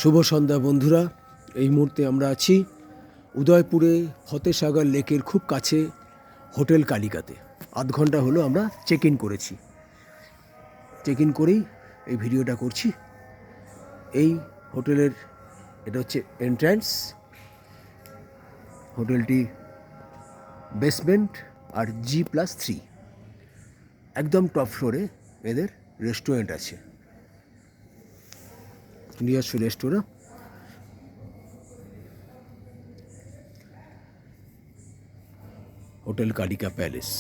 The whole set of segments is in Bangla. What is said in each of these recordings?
শুভ সন্ধ্যা বন্ধুরা। এই মুহূর্তে আমরা আছি উদয়পুরে ফতেসাগর লেকের খুব কাছে হোটেল কালিকাতে। আধ ঘন্টা হলো আমরা চেক ইন করেছি। চেক ইন করেই এই ভিডিওটা করছি। এই হোটেলের এটা হচ্ছে এন্ট্রান্স। হোটেলটি বেসমেন্ট আর G+3। একদম টপ ফ্লোরে এদের রেস্টুরেন্ট আছে, নিজস্ব রেস্টুরেন্ট। Hotel Kalika palace.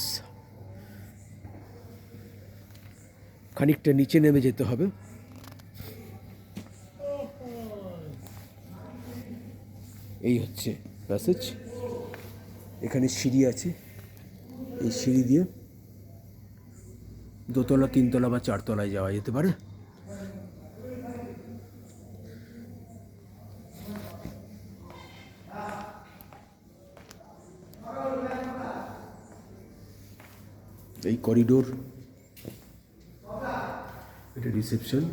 খানিকটা নিচে নেমে যেতে হবে। এই হচ্ছে প্যাসেজ। এখানে সিঁড়ি আছে, এই সিঁড়ি দিয়ে দোতলা, তিনতলা বা চারতলায় যাওয়া যেতে পারে। এই করিডোর, এটা রিসেপশন।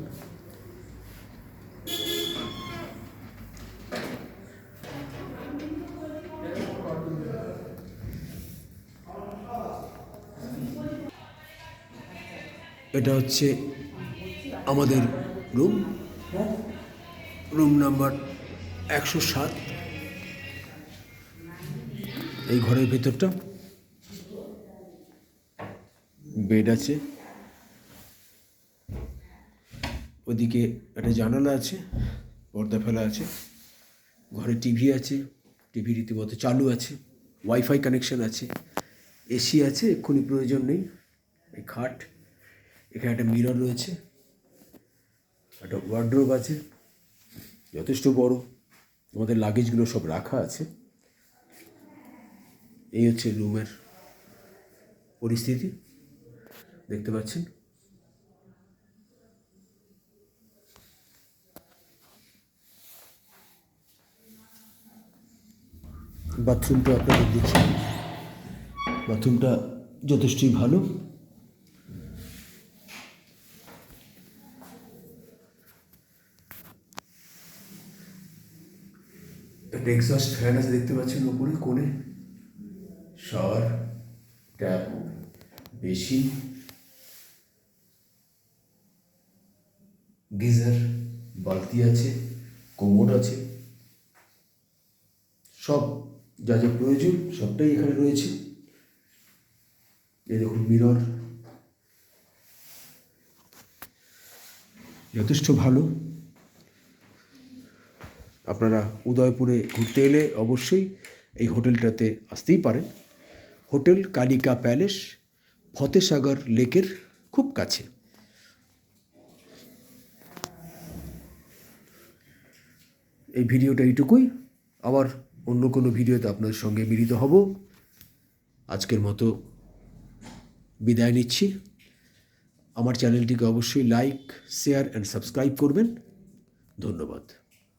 এটা হচ্ছে আমাদের রুম নাম্বার 107। এই ঘরের ভেতরটা বেড আছে, ওদিকে একটা জানালা আছে, পর্দা ফেলা আছে। ঘরে টিভি আছে, টিভি রীতিমতো চালু আছে, ওয়াইফাই কানেকশন আছে, এসি আছে, এক্ষুনি প্রয়োজন নেই। এই খাট, এখানে একটা মিরর রয়েছে, একটা ওয়ার্ড্রোব আছে যথেষ্ট বড়, আমাদের লাগেজগুলো সব রাখা আছে। এই হচ্ছে রুমের পরিস্থিতি, দেখতে পাচ্ছেন। বাথরুমটা আপনাদের দেখছি, বাথরুমটা যথেষ্টই ভালো। একটা এক্সস্ট ফ্যান আছে, দেখতে পাচ্ছেন ওপরে কোণে। শাওয়ার, ট্যাপ, বেসিন, গিজার, বালতি আছে, কোমোড আছে, সব যা যা প্রয়োজন সবটাই এখানে রয়েছে। এই দেখুন মিরর, যথেষ্ট ভালো। আপনারা উদয়পুরে ঘুরতে এলে অবশ্যই এই হোটেলটাতে আসতেই পারেন। হোটেল কালিকা প্যালেস, ফতেসাগর লেকের খুব কাছে। এই ভিডিওটা এইটুকুই। আবার অন্য কোনো ভিডিওতে আপনাদের সঙ্গে মিলিত হব। আজকের মতো বিদায় নিচ্ছি। আমার চ্যানেলটিকে অবশ্যই লাইক, শেয়ার অ্যান্ড সাবস্ক্রাইব করবেন। ধন্যবাদ।